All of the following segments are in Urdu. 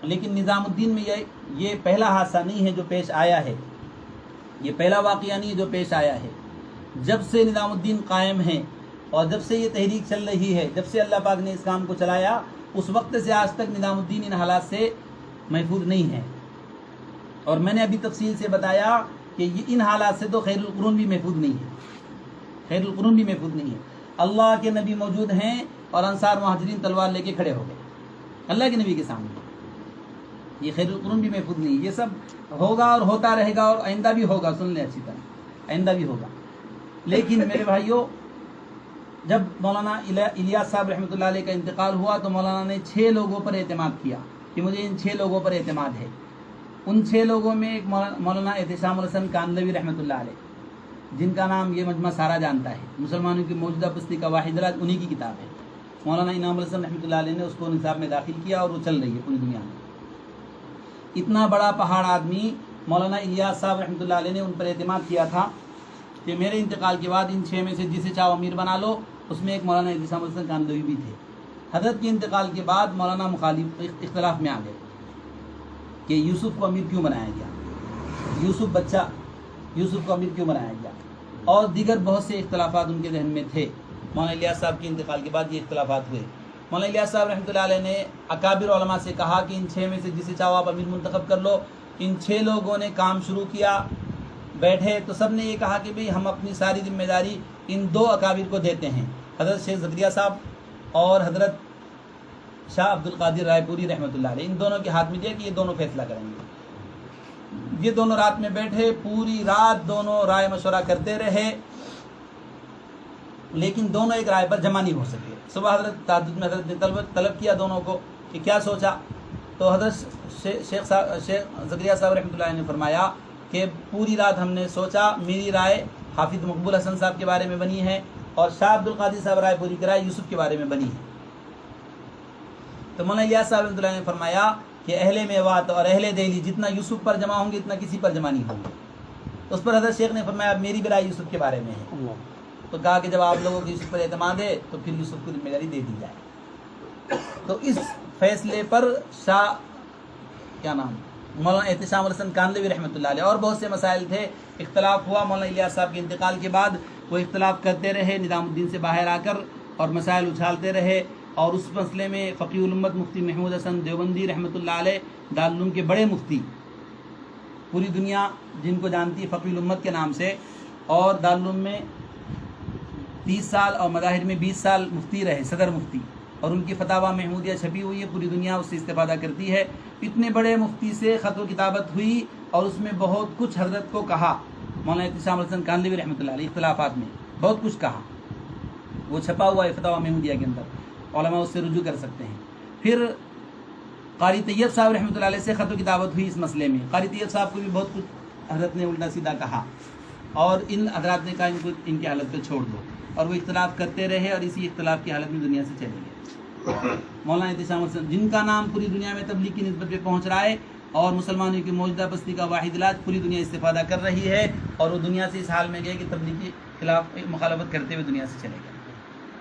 لیکن نظام الدین میں یہ پہلا حادثہ نہیں ہے جو پیش آیا ہے، یہ پہلا واقعہ نہیں ہے جو پیش آیا ہے۔ جب سے نظام الدین قائم ہے اور جب سے یہ تحریک چل رہی ہے، جب سے اللہ پاک نے اس کام کو چلایا، اس وقت سے آج تک نظام الدین ان حالات سے محفوظ نہیں ہے۔ اور میں نے ابھی تفصیل سے بتایا کہ یہ ان حالات سے تو خیر القرون بھی محفوظ نہیں ہے، خیر القرون بھی محفوظ نہیں ہے۔ اللہ کے نبی موجود ہیں اور انصار مہاجرین تلوار لے کے کھڑے ہو گئے اللہ کے نبی کے سامنے، یہ خیر القرون بھی محفوظ نہیں ہے۔ یہ سب ہوگا اور ہوتا رہے گا اور آئندہ بھی ہوگا، سن لیں اچھی طرح، آئندہ بھی ہوگا۔ لیکن میرے بھائیوں، جب مولانا الیاس صاحب رحمۃ اللہ علیہ کا انتقال ہوا تو مولانا نے 6 لوگوں پر اعتماد کیا کہ مجھے ان 6 لوگوں پر اعتماد ہے۔ ان 6 لوگوں میں ایک مولانا احتشام الحسن کاندھلوی رحمۃ اللہ علیہ، جن کا نام یہ مجمع سارا جانتا ہے، مسلمانوں کی موجودہ بستی کا واحد راز انہی کی کتاب ہے۔ مولانا انعام الحسن رحمۃ اللہ علیہ نے اس کو نصاب میں داخل کیا اور وہ چل رہی ہے پوری دنیا میں۔ اتنا بڑا پہاڑ آدمی مولانا الیاس صاحب رحمۃ اللہ علیہ نے ان پر اعتماد کیا تھا کہ میرے انتقال کے بعد ان 6 میں سے جسے چاہو امیر بنا لو۔ اس میں ایک مولانا احتشام الحسن کاندھلوی بھی تھے۔ حضرت کے انتقال کے بعد مولانا مخالف اختلاف میں آ گئے کہ یوسف کو امیر کیوں بنایا گیا، یوسف کو امیر کیوں بنایا گیا، اور دیگر بہت سے اختلافات ان کے ذہن میں تھے۔ مولانا الیاس صاحب کے انتقال کے بعد یہ اختلافات ہوئے۔ مولانا الیاس صاحب رحمۃ اللہ علیہ نے اکابر علماء سے کہا کہ ان 6 میں سے جسے چاہو آپ امیر منتخب کر لو۔ ان 6 لوگوں نے کام شروع کیا، بیٹھے تو سب نے یہ کہا کہ بھئی ہم اپنی ساری ذمہ داری ان 2 اکابر کو دیتے ہیں، حضرت شیخ زکریا صاحب اور حضرت شاہ عبد القادر رائے پوری رحمۃ اللہ علیہ، ان دونوں کے ہاتھ میں دیا کہ یہ دونوں فیصلہ کریں گے۔ یہ دونوں رات میں بیٹھے، پوری رات دونوں رائے مشورہ کرتے رہے، لیکن دونوں ایک رائے پر جمع نہیں ہو سکے۔ صبح حضرت تہجد میں حضرت نے طلب کیا دونوں کو کہ کیا سوچا، تو حضرت شیخ زکریا صاحب رحمۃ اللہ علیہ نے فرمایا کہ پوری رات ہم نے سوچا، میری رائے حافظ مقبول حسن صاحب کے بارے میں بنی ہے اور شاہ عبد القادر صاحب رائے پوری کی رائے یوسف کے بارے میں بنی ہے۔ تو مولانا الیاس صاحب رحمۃ اللہ نے فرمایا کہ اہل میوات اور اہل دہلی جتنا یوسف پر جمع ہوں گے اتنا کسی پر جمع نہیں ہوں گے۔ اس پر حضرت شیخ نے فرمایا اب میری بھی رائے یوسف کے بارے میں ہے، تو کہا کہ جب آپ لوگوں کو یوسف پر اعتماد ہے تو پھر یوسف کو ذمہ داری دے دی جائے۔ تو اس فیصلے پر مولانا احتشام الحسن کاندھلوی رحمۃ اللہ علیہ، اور بہت سے مسائل تھے، اختلاف ہوا۔ مولانا الیاس صاحب کے انتقال کے بعد وہ اختلاف کرتے رہے، نظام الدین سے باہر آ کر اور مسائل اچھالتے رہے، اور اس مسئلے میں فقیہ الامت مفتی محمود حسن دیوبندی رحمۃ اللہ علیہ، دارالعلوم کے بڑے مفتی، پوری دنیا جن کو جانتی ہے فقیہ الامت کے نام سے، اور دارالعلوم میں 30 سال اور مظاہر میں 20 سال مفتی رہے، صدر مفتی، اور ان کی فتاوی محمودیہ چھپی ہوئی ہے، پوری دنیا اس سے استفادہ کرتی ہے۔ اتنے بڑے مفتی سے خط و کتابت ہوئی اور اس میں بہت کچھ حضرت کو کہا، مولانا احتشام الحسن کاندھلوی رحمۃ اللہ علیہ اختلافات میں بہت کچھ کہا، وہ چھپا ہوا ہے فتاوی محمودیہ کے اندر، علماء اس سے رجوع کر سکتے ہیں۔ پھر قاری طیب صاحب رحمۃ اللہ علیہ سے خط و کتابت ہوئی اس مسئلے میں، قاری طیب صاحب کو بھی بہت کچھ حضرت نے الٹا سیدھا کہا، اور ان حضرات نے کہا ان کو ان کی حالت پہ چھوڑ دو، اور وہ اختلاف کرتے رہے اور اسی اختلاف کی حالت میں دنیا سے چلے گئے۔ مولانا احتشام الحسن جن کا نام پوری دنیا میں تبلیغ کی نسبت پہ پہنچ رہا ہے اور مسلمانوں کی موجودہ بستی کا واحد علاج پوری دنیا استفادہ کر رہی ہے، اور وہ دنیا سے اس حال میں گئے کہ تبلیغ کے خلاف مخالفت کرتے ہوئے دنیا سے چلے گئے۔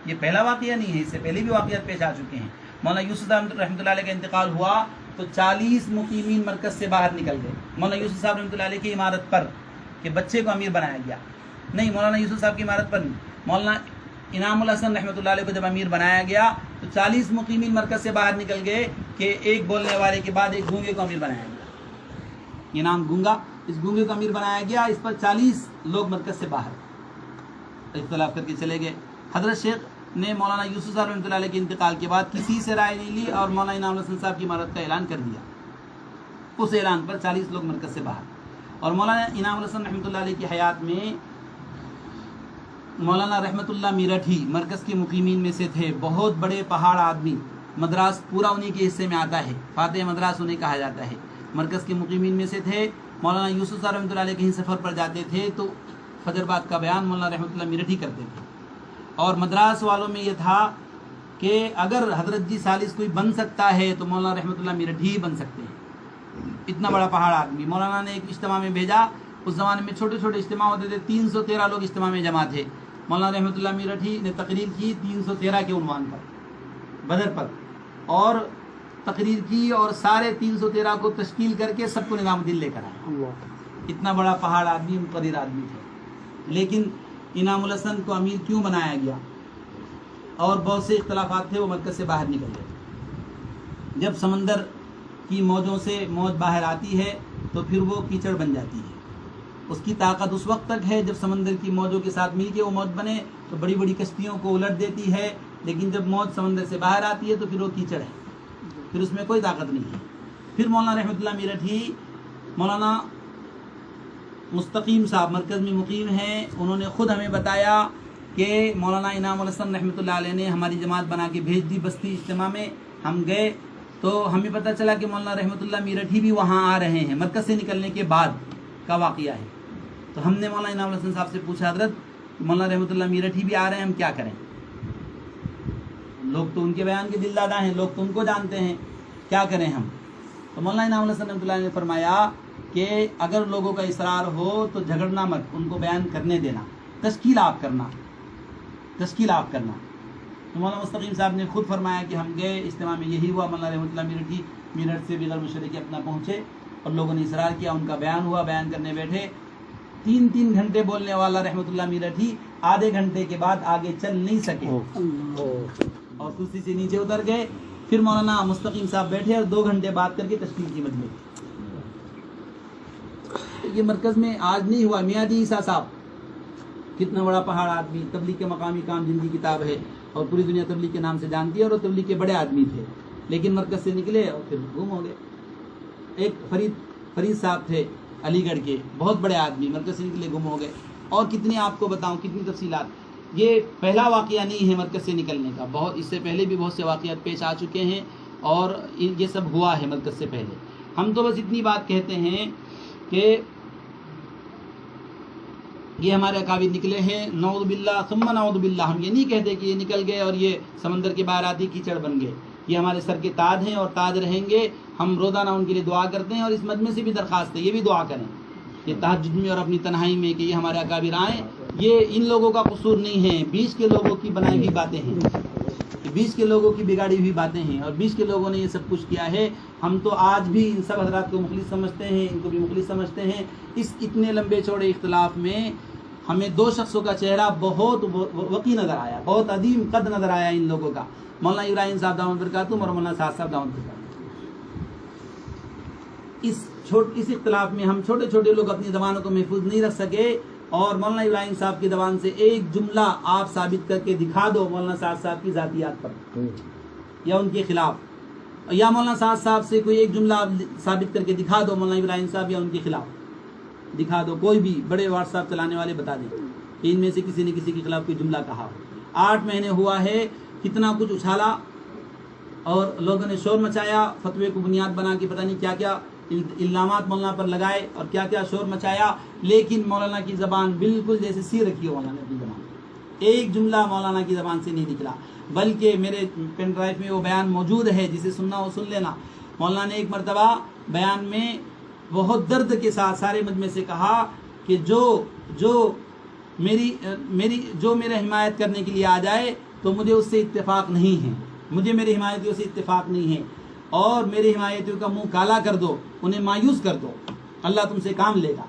یہ پہلا واقعہ نہیں ہے، اس سے پہلے بھی واقعات پیش آ چکے ہیں۔ مولانا یوسف صاحب رحمۃ اللہ علیہ کا انتقال ہوا تو 40 مقیمین مرکز سے باہر نکل گئے مولانا یوسف صاحب رحمۃ اللہ علیہ کی عمارت پر کہ بچے کو امیر بنایا گیا، نہیں، مولانا یوسف صاحب کی عمارت پر نہیں، مولانا انعام الحسن رحمۃ اللہ علیہ کو جب امیر بنایا گیا تو 40 مقیمین مرکز سے باہر نکل گئے کہ ایک بولنے والے کے بعد ایک گونگے کو امیر بنایا گیا، یہ نام گونگا، اس گونگے کو امیر بنایا گیا، اس پر 40 لوگ مرکز سے باہر اختلاف کر کے چلے گئے۔ حضرت شیخ نے مولانا یوسف صاحب رحمۃ اللہ علیہ کے انتقال کے بعد کسی سے رائے نہیں لی اور مولانا انعام الحسن صاحب کی عمارت کا اعلان کر دیا، اس اعلان پر 40 لوگ مرکز سے باہر۔ اور مولانا انعام الحسن رحمۃ اللہ علیہ کی حیات میں مولانا رحمۃ اللہ میرٹھی مرکز کے مقیمین میں سے تھے، بہت بڑے پہاڑ آدمی، مدراس پورا انہی کے حصے میں آتا ہے، فاتح مدراس انہیں کہا جاتا ہے، مرکز کے مقیمین میں سے تھے۔ مولانا یوسف صاحب رحمۃ اللہ علیہ کہیں سفر پر جاتے تھے تو فجر بعد کا بیان مولانا رحمۃ اللہ میرٹھی کرتے تھے، اور مدراس والوں میں یہ تھا کہ اگر حضرت جی ثالث کوئی بن سکتا ہے تو مولانا رحمۃ اللہ میرٹھی ہی بن سکتے ہیں، اتنا بڑا پہاڑ آدمی۔ مولانا نے ایک اجتماع میں بھیجا، اس زمانے میں چھوٹے چھوٹے اجتماع ہوتے تھے، 313 لوگ اجتماع میں جمع تھے، مولانا رحمۃ اللہ میرٹھی نے تقریر کی 313 کے عنوان پر بدر پر، اور تقریر کی اور سارے 313 کو تشکیل کر کے سب کو نظام الدین لے کر آیا. اتنا بڑا پہاڑ آدمی، مقرر آدمی تھے. لیکن انعام الحسن کو امیر کیوں بنایا گیا؟ اور بہت سے اختلافات تھے، وہ مرکز سے باہر نکل گئے. جب سمندر کی موجوں سے موج باہر آتی ہے تو پھر وہ کیچڑ بن جاتی ہے. اس کی طاقت اس وقت تک ہے جب سمندر کی موجوں کے ساتھ مل کے وہ موج بنے تو بڑی بڑی کشتیوں کو الٹ دیتی ہے. لیکن جب موج سمندر سے باہر آتی ہے تو پھر وہ کیچڑ ہے، پھر اس میں کوئی طاقت نہیں ہے. پھر مولانا رحمۃ اللہ میرٹھی، مولانا مستقیم صاحب مرکز میں مقیم ہیں، انہوں نے خود ہمیں بتایا کہ مولانا انعام الحسن رحمۃ اللہ علیہ نے ہماری جماعت بنا کے بھیج دی بستی اجتماع میں. ہم گئے تو ہمیں پتہ چلا کہ مولانا رحمۃ اللہ میرٹھی بھی وہاں آ رہے ہیں. مرکز سے نکلنے کے بعد کا واقعہ ہے. تو ہم نے مولانا انعام الحسن صاحب سے پوچھا، حضرت مولانا رحمۃ اللہ میرٹھی بھی آ رہے ہیں، ہم کیا کریں؟ لوگ تو ان کے بیان کے دل دادا ہیں، لوگ تو ان کو جانتے ہیں، کیا کریں ہم؟ تو مولانا انعام الحسن رحمۃ اللہ نے فرمایا کہ اگر لوگوں کا اصرار ہو تو جھگڑنا مت، ان کو بیان کرنے دینا، تشکیل آپ کرنا. تو مولانا مستقیم صاحب نے خود فرمایا کہ ہم گئے اجتماع میں، یہی ہوا. مولانا رحمۃ اللہ میرٹھی میرٹھ سے بغیر مشورے اپنا پہنچے اور لوگوں نے اصرار کیا، ان کا بیان ہوا، بیان کرنے بیٹھے. 3 گھنٹے بولنے والا رحمۃ اللہ میرٹھی آدھے گھنٹے کے بعد آگے چل نہیں سکے اور کرسی سے نیچے اتر گئے. پھر مولانا مستقیم صاحب بیٹھے اور 2 گھنٹے بات کر کے تشکیل کی مجلس. یہ مرکز میں آج نہیں ہوا. میاں جی عیسیٰ صاحب کتنا بڑا پہاڑ آدمی، تبلیغ کے مقامی کام جن کی کتاب ہے اور پوری دنیا تبلیغ کے نام سے جانتی ہے، اور وہ تبلیغ کے بڑے آدمی تھے، لیکن مرکز سے نکلے اور پھر گم ہو گئے. ایک فرید صاحب تھے علی گڑھ کے، بہت بڑے آدمی، مرکز سے نکلے گم ہو گئے. اور کتنی آپ کو بتاؤں، کتنی تفصیلات. یہ پہلا واقعہ نہیں ہے مرکز سے نکلنے کا، بہت اس سے پہلے بھی بہت سے واقعات پیش آ چکے ہیں اور یہ سب ہوا ہے مرکز سے پہلے. ہم تو بس اتنی بات کہتے ہیں کہ یہ ہمارے اکابر نکلے ہیں، نعوذ باللہ ثم نعوذ باللہ. ہم یہ نہیں کہتے کہ یہ نکل گئے اور یہ سمندر کے باہر آتی کیچڑ بن گئے. یہ ہمارے سر کے تاج ہیں اور تاج رہیں گے. ہم روزانہ ان کے لیے دعا کرتے ہیں اور اس مجمع سے بھی درخواست ہے یہ بھی دعا کریں کہ تہجد میں اور اپنی تنہائی میں کہ یہ ہمارے اکابر آئیں. یہ ان لوگوں کا قصور نہیں ہے، 20 کے لوگوں کی بنائی ہوئی باتیں ہیں، 20 کے لوگوں کی بگاڑی ہوئی باتیں ہیں اور 20 کے لوگوں نے یہ سب کچھ کیا ہے. ہم تو آج بھی ان سب حضرات کو مخلص سمجھتے ہیں، ان کو بھی مخلص سمجھتے ہیں. اس اتنے لمبے چوڑے اختلاف میں ہمیں 2 شخصوں کا چہرہ بہت وقی نظر آیا، بہت عظیم قد نظر آیا ان لوگوں کا، مولانا ابراہیم صاحب دامت برکاتہم اور مولانا سعد صاحب دامت برکاتہم. اس اختلاف میں ہم چھوٹے چھوٹے لوگ اپنی زبانوں کو محفوظ نہیں رکھ سکے اور مولانا ابراہیم صاحب کی زبان سے ایک جملہ آپ ثابت کر کے دکھا دو مولانا سعد صاحب کی ذاتیات پر یا ان کے خلاف، یا مولانا سعد صاحب سے کوئی ایک جملہ آپ ثابت کر کے دکھا دو مولانا ابراہیم صاحب یا ان کے خلاف دکھا دو. کوئی بھی بڑے واٹس ایپ چلانے والے بتا دیں کہ ان میں سے کسی نے کسی کے خلاف کوئی جملہ کہا. 8 مہینے ہوا ہے، کتنا کچھ اچھالا اور لوگوں نے شور مچایا، فتوے کو بنیاد بنا کے پتہ نہیں کیا کیا الزامات مولانا پر لگائے اور کیا کیا شور مچایا. لیکن مولانا کی زبان بالکل جیسے سی رکھی ہو مولانا نے اپنی زبان، ایک جملہ مولانا کی زبان سے نہیں نکلا. بلکہ میرے پین ڈرائیو میں وہ بیان موجود ہے، جسے سننا وہ سن لینا. مولانا نے ایک مرتبہ بیان میں بہت درد کے ساتھ سارے مجمع سے کہا کہ جو میرے حمایت کرنے کے لیے آ جائے تو مجھے اس سے اتفاق نہیں ہے، مجھے میرے حمایتیوں سے اتفاق نہیں ہے، اور میرے حمایتیوں کا منہ کالا کر دو، انہیں مایوس کر دو، اللہ تم سے کام لے گا.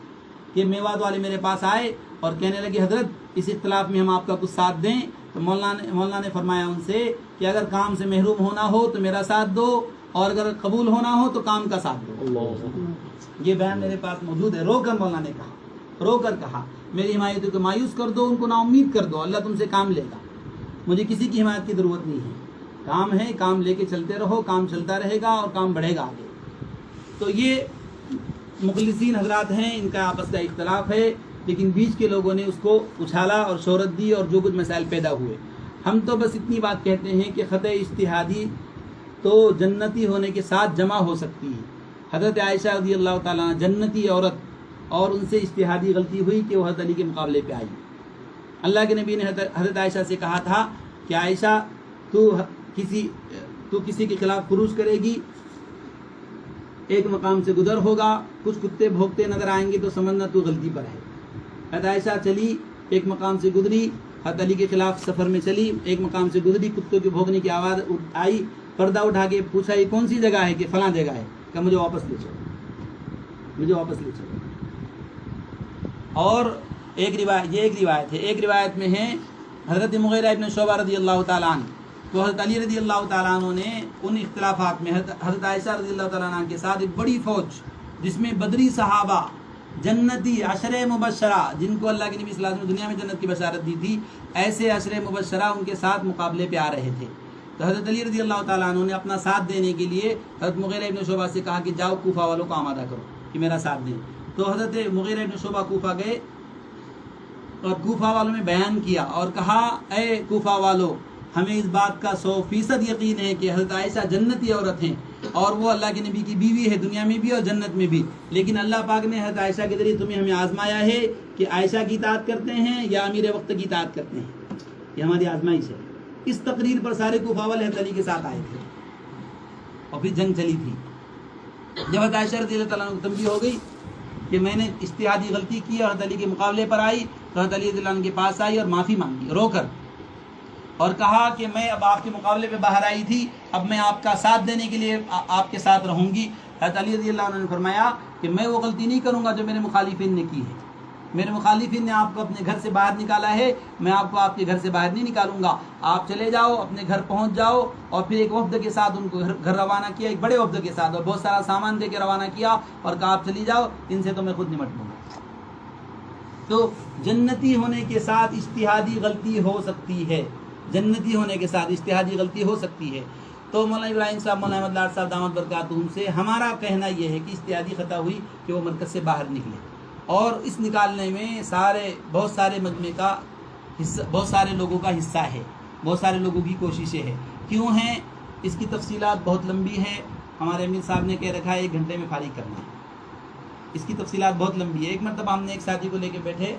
کہ میوات والے میرے پاس آئے اور کہنے لگے حضرت اس اختلاف میں ہم آپ کا کچھ ساتھ دیں. تو مولانا نے فرمایا ان سے کہ اگر کام سے محروم ہونا ہو تو میرا ساتھ دو اور اگر قبول ہونا ہو تو کام کا ساتھ دو. یہ بیان میرے پاس موجود ہے. رو کر مولانا نے کہا، رو کر کہا میری حمایتوں کو مایوس کر دو، ان کو نا امید کر دو، اللہ تم سے کام لے گا. مجھے کسی کی حمایت کی ضرورت نہیں ہے، کام ہے، کام لے کے چلتے رہو، کام چلتا رہے گا اور کام بڑھے گا آگے. تو یہ مخلصین حضرات ہیں، ان کا آپس کا اختلاف ہے، لیکن بیچ کے لوگوں نے اس کو اچھالا اور شہرت دی اور جو کچھ مسائل پیدا ہوئے. ہم تو بس اتنی بات کہتے ہیں کہ خطۂ اجتہادی تو جنتی ہونے کے ساتھ جمع ہو سکتی ہے. حضرت عائشہ رضی اللہ تعالیٰ جنتی عورت، اور ان سے اجتہادی غلطی ہوئی کہ وہ حضرت علی کے مقابلے پہ آئی. اللہ کے نبی نے حضرت عائشہ سے کہا تھا کہ عائشہ تو کسی کے خلاف خروج کرے گی، ایک مقام سے گزر ہوگا، کچھ کتے بھونکتے نظر آئیں گے تو سمجھنا تو غلطی پر ہے. حضرت عائشہ چلی، ایک مقام سے گزری، حضرت علی کے خلاف سفر میں چلی، ایک مقام سے گزری، کتوں کے بھونکنے کی آواز آئی، پردہ اٹھا کے پوچھا یہ کون سی جگہ ہے کہ فلاں جگہ ہے، کہ مجھے واپس لے چلو، مجھے واپس لے چلو۔ اور ایک روایت ہے، ایک روایت میں ہے حضرت مغیرہ ابن شعبہ رضی اللہ تعالیٰ عنہ، تو حضرت علی رضی اللہ تعالیٰ عنہ نے ان اختلافات میں حضرت عائشہ رضی اللہ تعالیٰ عنہ کے ساتھ ایک بڑی فوج جس میں بدری صحابہ، جنتی عشرہ مبشرہ، جن کو اللہ کے نبی صلی اللہ علیہ وسلم نے دنیا میں جنت کی بشارت دی تھی، ایسے عشرہ مبشرہ ان کے ساتھ مقابلے پہ آ رہے تھے۔ تو حضرت علی رضی اللہ تعالیٰ عنہ نے اپنا ساتھ دینے کے لیے حضرت مغیرہ ابن شعبہ سے کہا کہ جاؤ کوفہ والوں کو آمادہ کرو کہ میرا ساتھ دیں۔ تو حضرت مغیرہ ابن شعبہ کوفہ گئے اور کوفہ والوں میں بیان کیا اور کہا اے کوفہ والو، ہمیں اس بات کا 100% یقین ہے کہ حضرت عائشہ جنتی عورت ہیں اور وہ اللہ کے نبی کی بیوی ہے، دنیا میں بھی اور جنت میں بھی، لیکن اللہ پاک نے حضرت عائشہ کے ذریعے تمہیں ہمیں آزمایا ہے کہ عائشہ کی اطاعت کرتے ہیں یا امیر وقت کی اطاعت کرتے ہیں، یہ ہماری آزمائش ہے۔ اس تقریر پر سارے کوفہ والے حضرت علی کے ساتھ آئے تھے اور پھر جنگ چلی تھی۔ جب حضرت عائشہ رضی اللہ تعالیٰ عنہ کو تنبیہ ہو گئی کہ میں نے اجتہادی غلطی کی اور حضرت علی کے مقابلے پر آئی، تو حضرت علی رضی اللہ عنہ کے پاس آئی اور معافی مانگی رو کر، اور کہا کہ میں اب آپ کے مقابلے پہ باہر آئی تھی، اب میں آپ کا ساتھ دینے کے لیے آپ کے ساتھ رہوں گی۔ حضرت علی رضی اللہ عنہ نے فرمایا کہ میں وہ غلطی نہیں کروں گا جو میرے مخالفین نے کی ہے، میرے مخالفین نے آپ کو اپنے گھر سے باہر نکالا ہے، میں آپ کو آپ کے گھر سے باہر نہیں نکالوں گا، آپ چلے جاؤ اپنے گھر پہنچ جاؤ۔ اور پھر ایک وفد کے ساتھ ان کو گھر روانہ کیا، ایک بڑے وفد کے ساتھ، اور بہت سارا سامان دے کے روانہ کیا اور کہا آپ چلی جاؤ، ان سے تو میں خود نمٹ لوں گا۔ تو جنتی ہونے کے ساتھ اجتہادی غلطی ہو سکتی ہے، جنتی ہونے کے ساتھ اجتہادی غلطی ہو سکتی ہے۔ تو مولانا ابراہیم صاحب، مولانا احمد لاڈ صاحب دامت برکاتہم سے ہمارا کہنا یہ ہے کہ اجتہادی خطا ہوئی کہ وہ مرکز سے باہر نکلے، اور اس نکالنے میں بہت سارے مجمع کا حصہ، بہت سارے لوگوں کا حصہ ہے، بہت سارے لوگوں کی کوششیں ہیں۔ کیوں ہیں اس کی تفصیلات بہت لمبی ہے، ہمارے امیر صاحب نے کہہ رکھا ہے 1 گھنٹے میں فارغ کرنا ہے، اس کی تفصیلات بہت لمبی ہے۔ ایک مرتبہ ہم نے ایک ساتھی کو لے کے بیٹھے